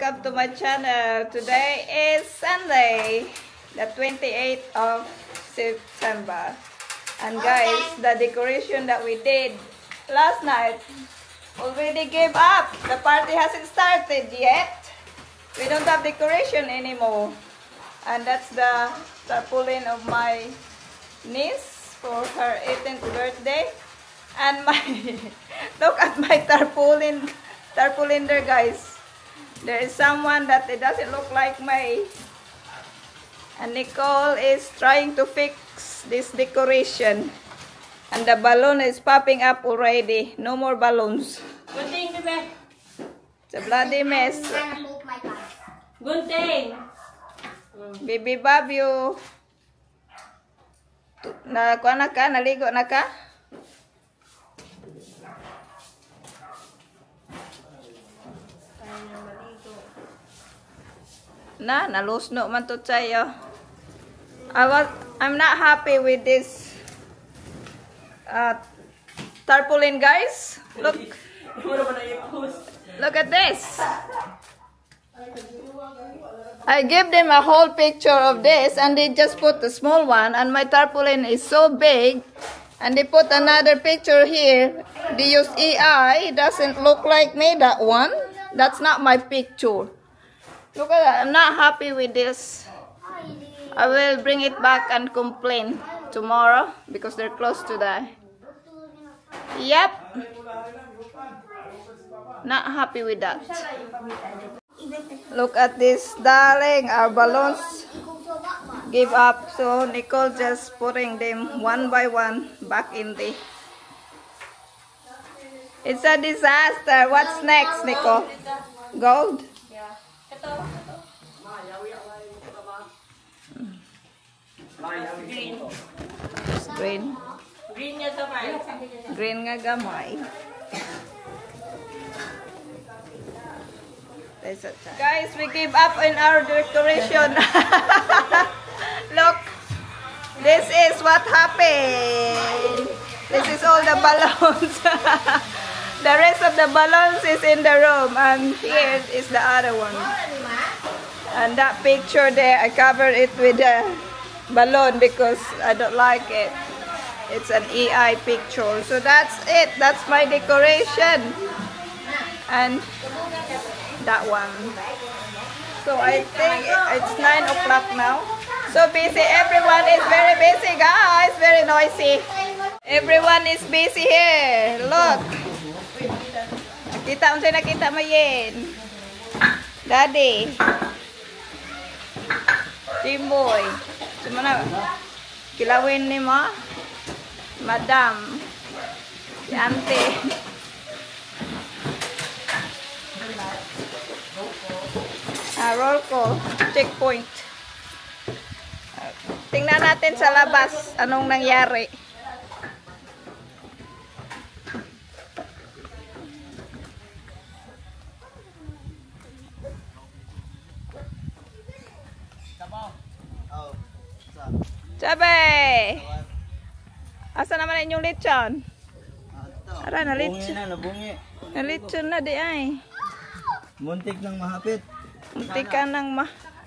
welcome to my channel. Today is Sunday, the 28th of September. And guys, the decoration that we did last night already gave up. The party hasn't started yet. We don't have decoration anymore. And that's the tarpaulin of my niece for her 18th birthday. And my look at my tarpaulin there, guys. There is someone that it doesn't look like me. And Nicole is trying to fix this decoration. And the balloon is popping up already. No more balloons. Gunting, bebe. It's a bloody mess. Gunting. Baby Babyo. Kuha na ka? Naligo na ka? Nalusno man to tayo. I'm not happy with this tarpaulin, guys. Look at this. I gave them a whole picture of this and they just put the small one, and my tarpaulin is so big, and they put another picture here. They use AI. It doesn't look like me, that one. That's not my picture. Look at that. I'm not happy with this. I will bring it back and complain tomorrow because they're close to die. Yep. Not happy with that. Look at this, darling. Our balloons give up. So Nicole just putting them one by one back in the... It's a disaster. What's next, Nicole? Gold? Green. Green nga gamay. Green nga gamay. Guys, we gave up in our decoration. Look, this is what happened. This is all the balloons. The rest of the balloons is in the room, and here is the other one. And that picture there, I covered it with a balloon because I don't like it. It's an AI picture. So that's it. That's my decoration. And that one. So I think it's 9 o'clock now. So busy. Everyone is very busy, guys. Very noisy. Everyone is busy here. Look. Nakita mo yin. Daddy. Jimboy. Sumana. Kilawin ni mo. Madam. Si Auntie. Roll call. Checkpoint. Tingnan natin sa labas anong nangyari. Sabi! Asa naman inyong lechon? Ara na lechon. Na lechon na di ay. Muntik nang mahapit. Muntik ka nang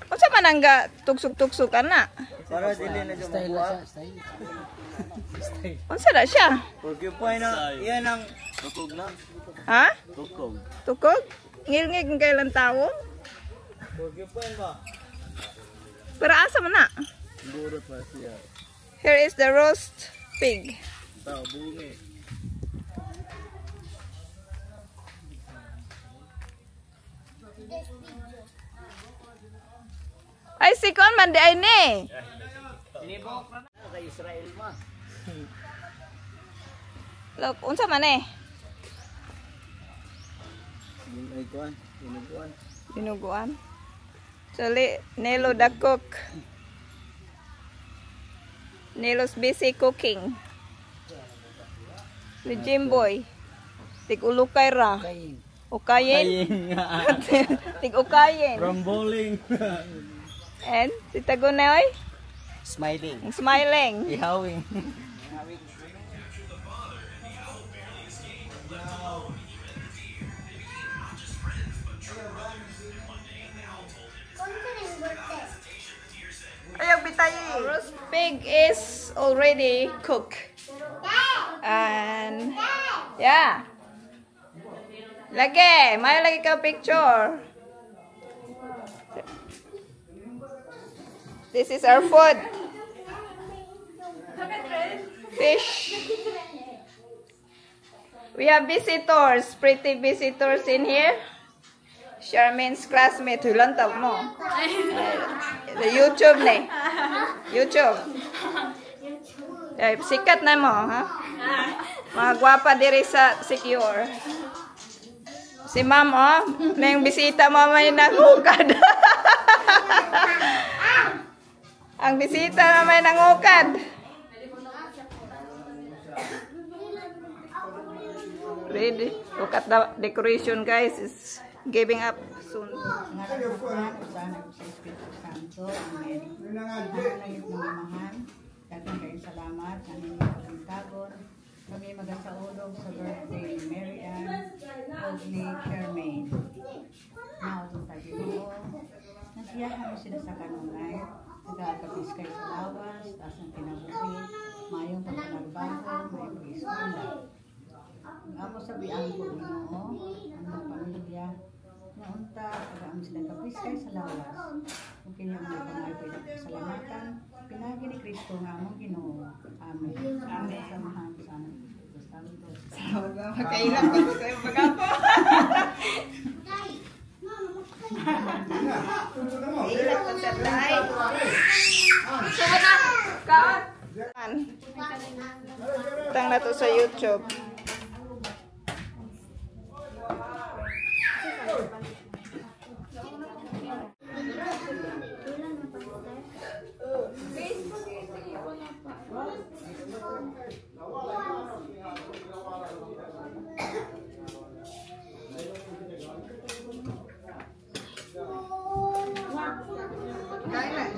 Unsa man ang tugsug-tugsug ka na? Para dili na siya mabuha. Unsa na siya? Porcupine na. Iyan ang tukog na. Ha? Tukog. Tukog? Ngil-ngil ng kailan tao? Porcupine ba? Pero asa man na? Burot pa siya. Here is the roast pig. Tao bungi. Ay, sikon man di ay ni. Sinibok na kay Israel ma. Look, unsa man eh? Ay kuan, dinuguan. Dinuguan. So, Nelo the cook. Nelo's busy cooking. With Jimboy. Tig-ulukay ra. Ukayin. Tig-ukayin. From bowling. And si Tagunoy? Smiling. Smiling. Ihawing. Roast pig is already cooked. And yeah. Lagi, may lagi ka picture. This is our food. Fish. We have visitors, pretty visitors in here. Charmaine's classmate, hulang tawag mo. The YouTube ni. YouTube. Ay, sikat na mo, ha? Mga gwapa diri sa Secure. Si ma'am, oh, may bisita mo may nangukad. Ang bisita na may nangukad. Ready? Look at the decoration, guys. It's giving up soon. Salamat sa inyong pagtagon. Kami magasaulog sa birthday ni Mary Ann o ni Charmaine. Nautong tayo. Nasiyahan mo sila sa kanunay. Nagkakapis kayo sa lawas, taas ng kinabuhi, mayong pagpanagbago, may pag-iskula. Ako sabihan ko Ginoo, ang pamilya, naunta, pag-aam silang kapis kayo sa lawas. Kung kinyang may pangay pinagpasalamatan, pinagi ni Kristo nga mong Ginoo. Amen. Amen. Samahan sa amin. Salamat na makailang pa ko sa'yo pag-apo. Ilat ko sa live. So na, cut. Tang na to sa YouTube.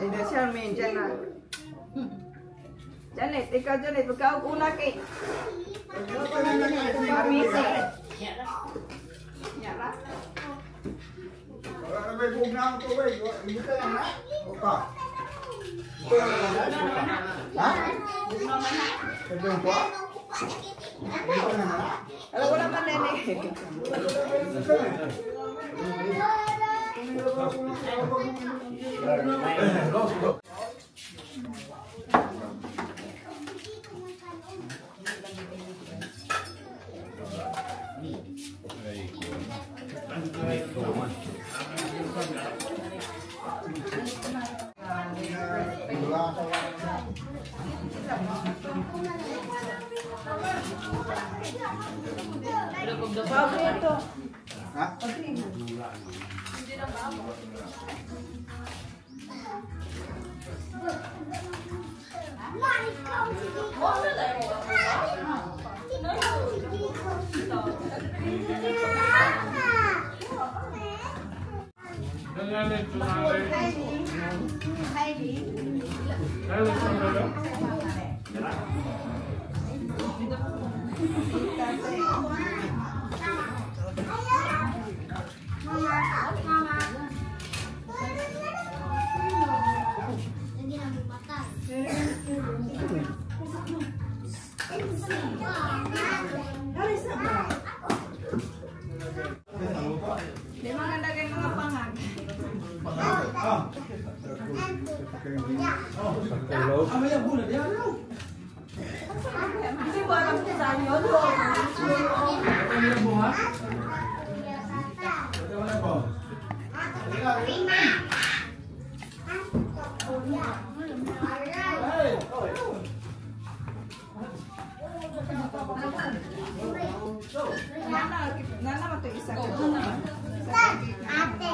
Hindi Charmaine, dyan na. Janet, ikaw Janet, ikaw una kay Pamisi. Nyara. Wala na may buong na ang tubig. Hindi ka lang na? Opa. Ito lang na? Ha? Ito yung po? Hindi ka lang na? Alam ko naman nene. Bago ito. Ha? Di maganda kayo mga pangag. Kasi wala ko sa inyo. Nana mo ito isa ko. Ate.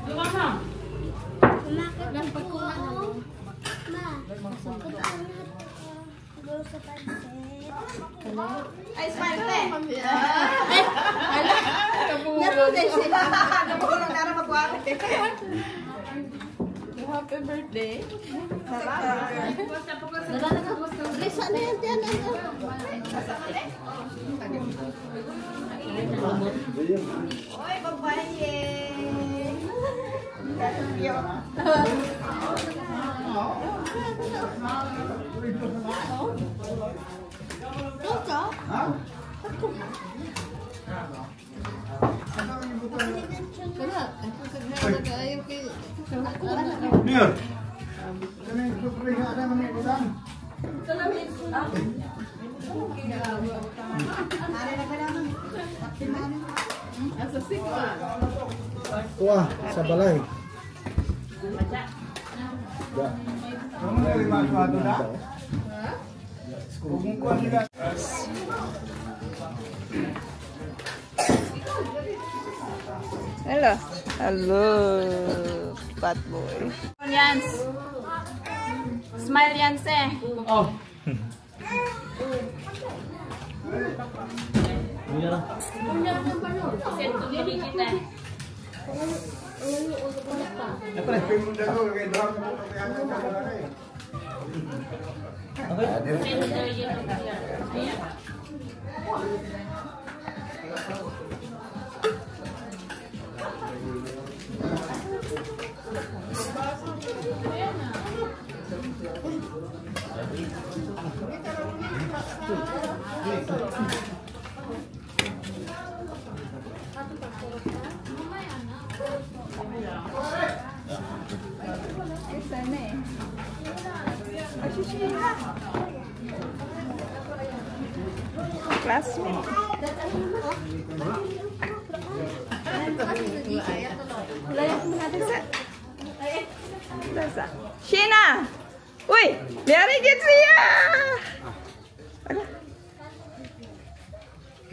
Lumang na. Kumakit ng pagkuha ng ma. Ay, smile te. Nabulong na rin magwari. Happy birthday. Oy, babae. Mir. Kami surprise ada mana ulang. Kuah sa balay. Ya. Kamu dari mana tu dah? Kung kuah nila. Hello. Hello. Fat boy. Yans. Smile Yans eh. Oh. Apa ni? Pemuda tu kaya drum kaya ada balay. Classmate. Sheena! Uy! Dari gitu ya!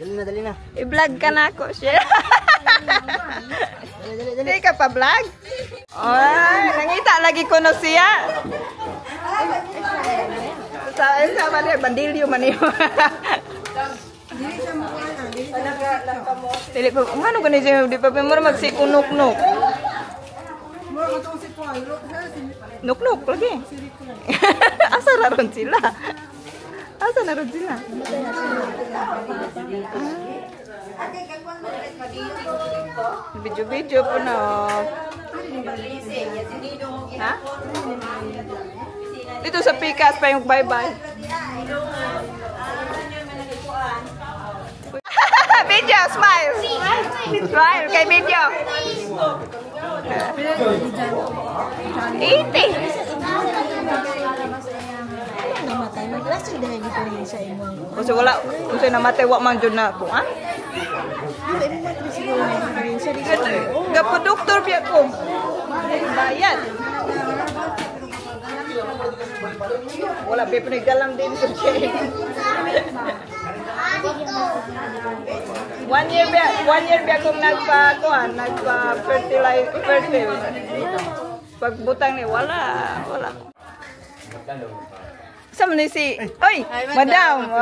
Dali na. I-vlog ka na ako, Sheena. Hindi ka pa vlog? Ay, nangita lagi ko na siya. Sa man bandilyo man yun. Dili pa, ano ka niya, di pa mo magsikunok-nok. Nuk-nuk lagi. Asa na ron sila? Asa na ron sila? Video-video po na. Ha? Dito sa Pikas pa yung bye-bye. Video, smile. Smile kay video. Iti. Namatay maglasig dahil dito rin sa imo. Kasi wala, kasi namatay wa man jud na ko, ha? Hindi mo matris siguro na rin sa dito. Gapo doktor biya ko. Bayad. Wala pa pinagalam din ko siya. 1 year biya kong nagpa-fertilize. Pagbutang ni wala. Sama ni si, oy, madam,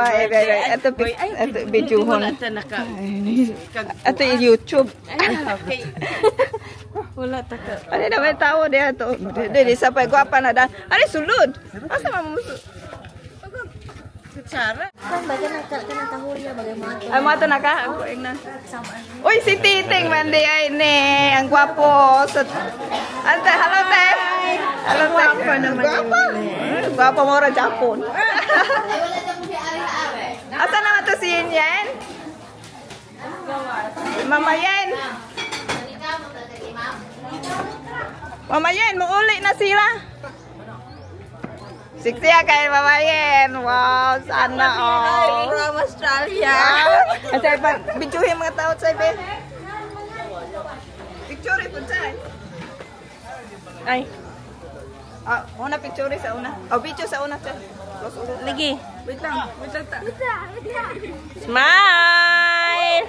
ito videohon. Ito YouTube. Wala taka. Ano naman tao dia to? Di sampai guapa na dan. Ano sulod? Asa man mo kutsara? Kan baga na tahulya bagaimana? Ay mo to naka ako ingnan. Uy si Titing man di ay ni ang gwapo. Ante hello te. Hello te. Gwapo mo ra Japon. Asa naman to si Yen? Mama Yen. Mama Yen, mauli na sila. Siksiya kay Mama Yen. Wow, sana all. From Australia. Asay pa, bidyuhin mga tao sa ibe. Picture po sa. Ay. Una picture sa una. Video sa una sa. Lagi. Wait lang ta. Smile.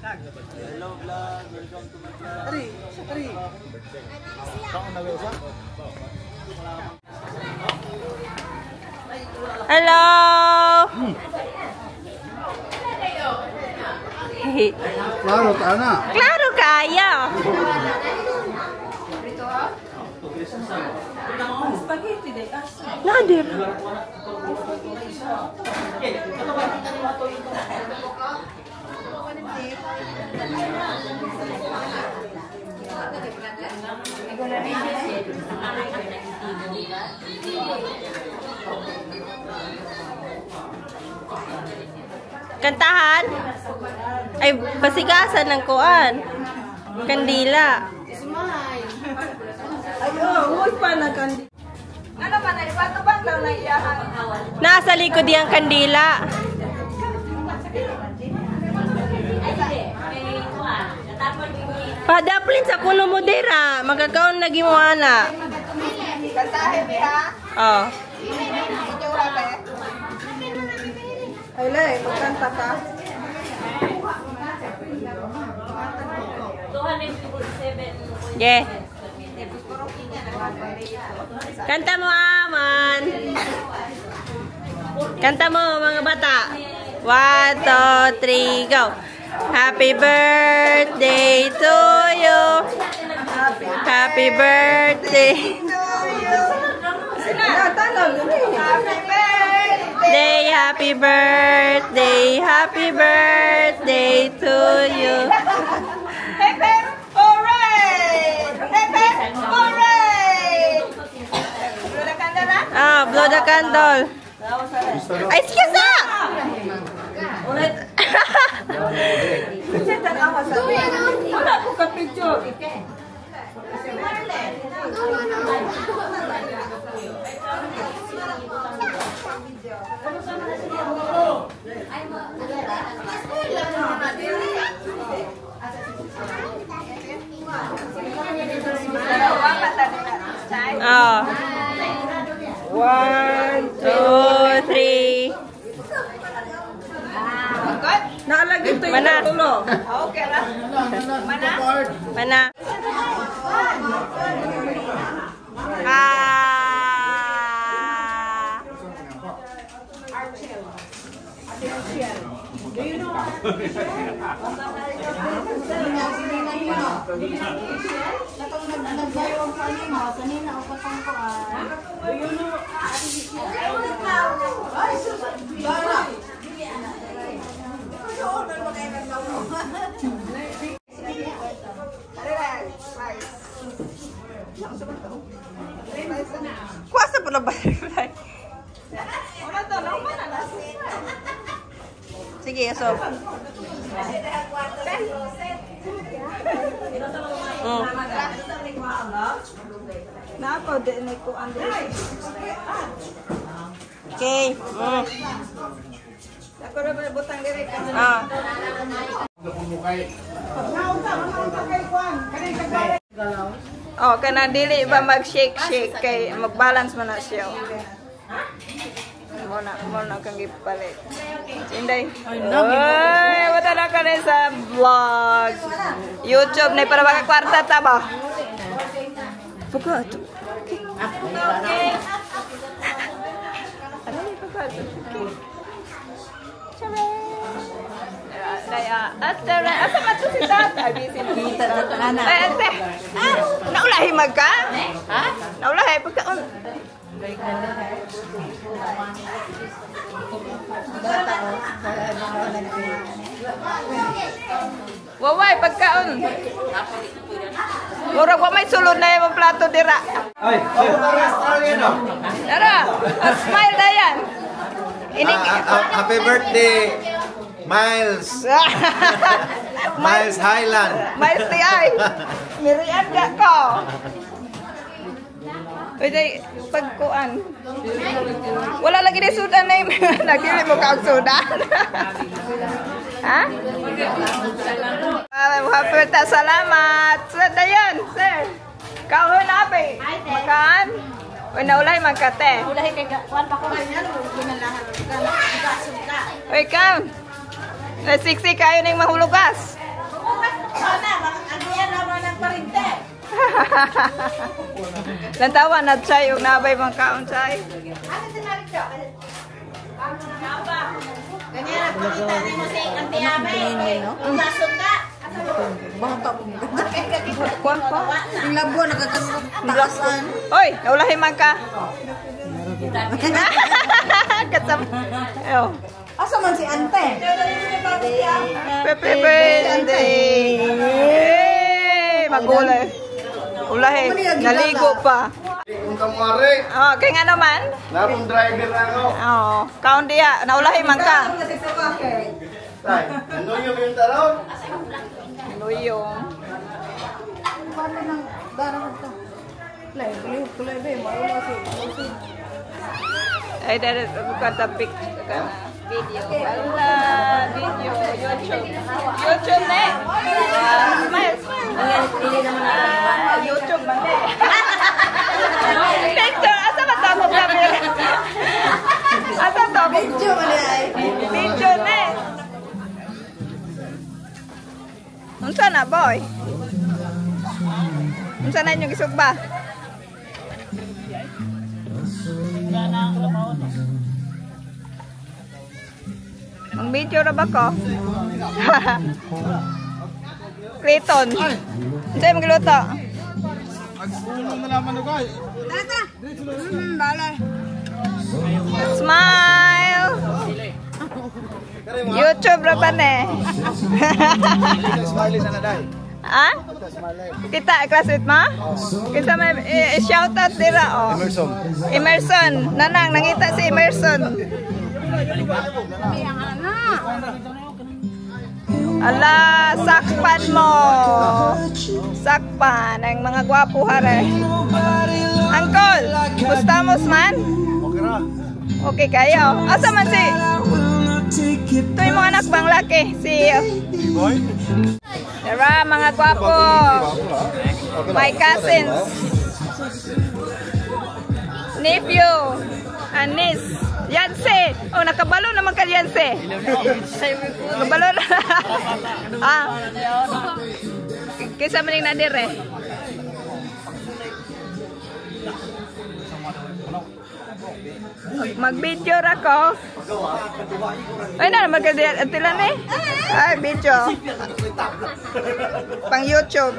Hello vlog, welcome to my vlog. Ari, ari. Hello! Klaro ka na. Klaro kaya! Nadir. Kantahan? Ay, pasigasan ng kuan. Kandila. Huwag pa na kandi. Ano man, nalibatubang daw na iyahan. Nasa likod yung kandila. Padaplin sa kuno mo dira. Magkakaon lagi mo ana. Kantahin niya. Oh. Ito hape. Ay, lay, magkanta ka. Yeah. Kanta mo, Aman. Kanta mo, mga bata. 1, 2, 3, go. Happy birthday to you. Happy birthday. Happy birthday. Happy birthday to you. Hip hip hooray! Hip hip hooray! Blow the candle na? Ah, blow the candle. Ay, excuse na! Wala ko ka picture. Oh. 1, 2, 3. Naalagay ito yung Mana? tulog. Okay lang. Mana? Mana? Ah. Kuasa pala butterfly. Sige, asop. Nako, di na ko ang Okay. Ako na ba butang direk ka? Ah. Oh, kana dili ba mag-shake kay mag-balance man na siya. Muna kang gipalit. Inday. Oy, wala na ka rin sa vlog. YouTube na para baka kwarta ta ba? Pagkat. Okay. Ano ni pagkat? Asa mato si tata? Kita sa anak. Ay, ate. Naulahi magka? Ha? Naulahi pagkaon. Waway, pagkaon. Murag wa may sulod na yung plato dira. Ay, Australia no. Tara, smile na yan. Happy birthday, Miles. Miles Highland. Miles ti ay. Miriam ka ko. Pwede pagkuan. Wala lagi ni sudan na yung nagdili mo ka og sudan. Ha? Happy birthday, salamat. Sir, dayan, sir. Kahon na pa eh. Makaan? Uy, naulay magkate. Ulahi kay kuan pa ko ganyan, ginalahan ka. Uy, kam. Siksi kayo ning mahulugas. Lantawa na chay ug nabay mga kaon chay. Kuan pa. Yung labo nakakasaan. Hoy, naulahi man ka. Katsam. Ayo. Asa man si ante? Pepe birthday. Magulay. Ulahi, naligo pa. Punta mo are. Oh, kay nga naman? Labong driver na ako. Oo. Kaon diya, naulahi man ka. Tay, ano yung taron? Luyong. Paano nang darang ka? Kulay ba? Maula si. Ay, dahil bukan sa picture ka na. Video. Wala, video. YouTube. YouTube na eh. Smile, smile. YouTube man eh. Picture. Asa ba tamo camera? Asa to? Medyo mali ay. Video na eh. Unsa na, boy? Unsa na inyong isugba? Ang video na ba ko? Clayton. Sa'yo magluto. Smile! YouTube ra ba ne? Smiley sana dai. Ha? Kita classmate mo? Kita may shout out dira oh. Emerson. Emerson, nanang nangita si Emerson. Ala, sakpan mo. Sakpan ang mga gwapo hare. Uncle, gustamos man? Okay na. Okay kayo. Asa man si? Ito yung mga anak bang laki? Si Boy. Tara, mga gwapo. My cousins. Nephew. And niece. Yanse. Oh, nakabalo naman ka Yanse. Nakabalo na. Ah. Kisa maning nadir eh. Mag-video ako. Ay na, magkadilan eh. Ay, video. Pang YouTube.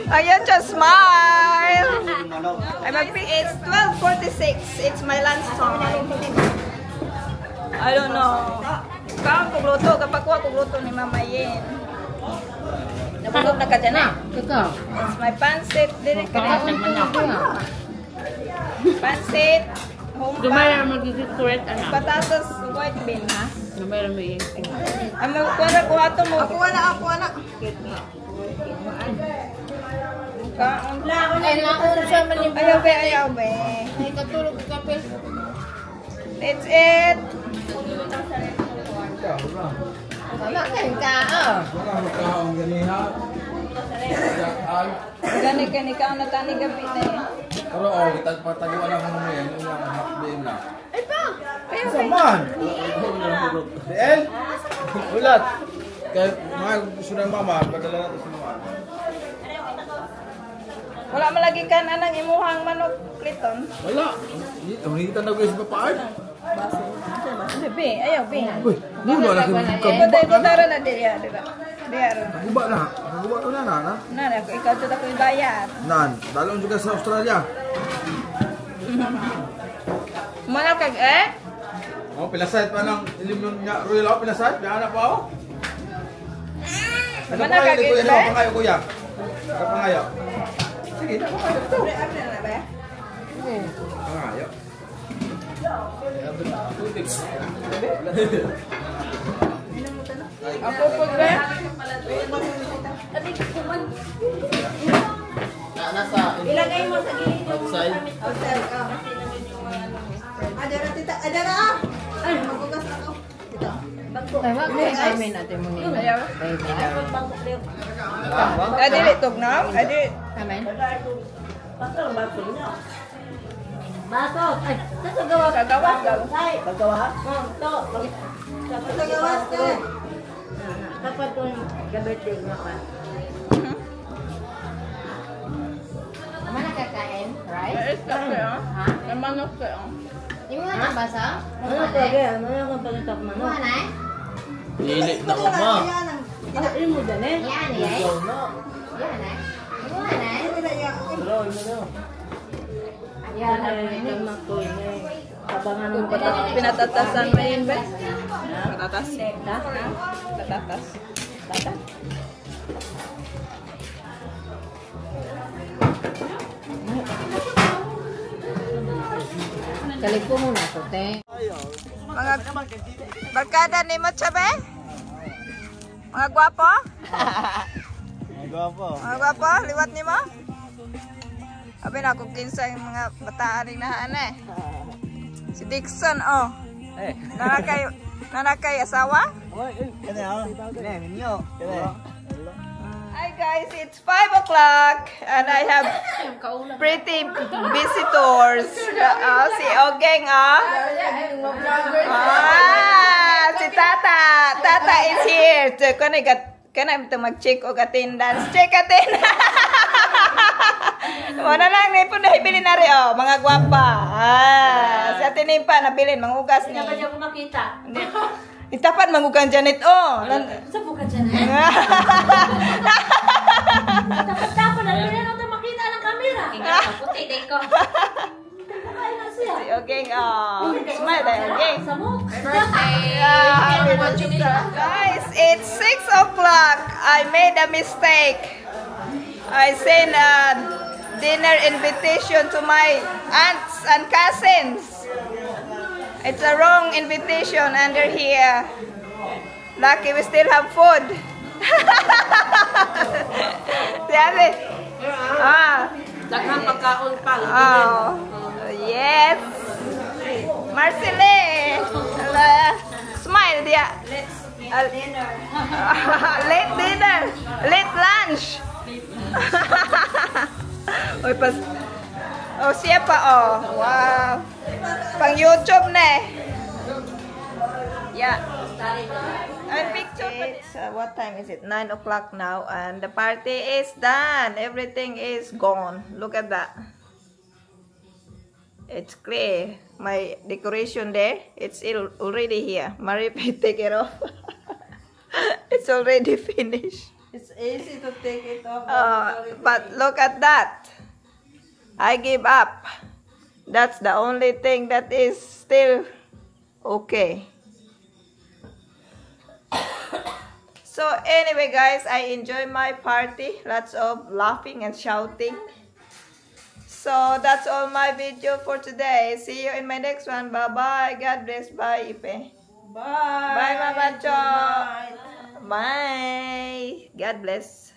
Pang YouTube, smile. It's 12:46. It's my lunch time. I don't know. Kaon kong luto. Kapag kuha kong luto ni Mama Yen. Napagod na ka dyan eh. It's my pancit. Pansit, humpa, patatas, white bean, ha? Ano, kuha to mo. Ako na. Ayaw be. That's it. Gani ka na tani gabi na eh. Pero kita pataguan lang mo yan, yung hakbin na. Ay pa! Saman. Del. Ulat. Kaya mga gusto ng mama, padala natin sa mama. Wala malagi ka na ng imuhang manok, Clayton. Wala. Hindi na guys papaart. Be, ayaw, be. Uy, hindi mo na Ikutara na diya. Guba na. Guba ko na na. Nan, ikaw dito ko ibayad. Nan, dalon juga sa Australia. Mana kag eh? Oh, pilasait pa ng ilim niya Royal Out pilasait, diyan na pa oh. Ano Mana pa kag kayo eh? kuya, ano pangayo kuya? Ano pangayo? Sige, ano pangayo to? Pangayo. Ako po ba? Ilagay mo sa gilid yung outside ka. Adara tita, adara ah! Ay, magugas ako. Dito. Ayaw. Adili tugnaw? Adili. Baso. Ay, nasa gawa. Kagawas daw. Ay, paggawa? To. Tagawas ka. Dapat kung birthday nga pa. Mana kakain, right? It's okay, ha? May manok kayo. Yung mga nabasa? Ano pa kaya? Ano yung palitak manok? Mga na? Dili na uma. Ano mo dyan eh? Yan eh. Yan eh. Mga na? Yan eh. Abangan mo Pinatatasan mo yun, ba? Patatas. Patatas. Patatas. Kalik ko muna ko, te. Mga barkada ni mo, Chabe? Mga gwapo? Mga gwapo? Liwat ni mo? Sabi na kung kinsa yung mga bataan rin na eh. Si Dixon, oh. Nanakay asawa? Hi guys, it's 5 o'clock and I have pretty visitors. Si Ogeng, oh. Si Tata. Tata is here. Kana ito mag-check o attendance. Check attendance. Wala lang, may po nahibili na rin, oh. Mga gwapa. Si Ate Nimpa, nabilin, mangugas niya. Hindi pa makita. Itapat mangugan Janet, oh. Sa buka dyan eh. Dapat na rin ako makita ng camera. Puti, day ko. Si Ogeng, oh. Smile tayo, Ogeng. Birthday. Guys, it's 6 o'clock. I made a mistake. I sent a dinner invitation to my aunts and cousins. It's a wrong invitation under here. Lucky we still have food. Sabi. Daghang pagkaon pa. Oh. Yes. Marcele. Smile dia. Late dinner. Late lunch. Oy, pas. Oh, siya pa, oh. Wow. Pang YouTube na eh. Yeah. And picture. It's, what time is it? 9 o'clock now. And the party is done. Everything is gone. Look at that. It's clear. My decoration there, it's already here. Marie, take it off. It's already finished. It's easy to take it off. But look at that. I give up. That's the only thing that is still okay. So anyway guys, I enjoy my party. Lots of laughing and shouting. So that's all my video for today. See you in my next one. Bye bye. God bless. Bye, Ipe. Bye. Bye, Mama Cho. Good night. Bye. God bless.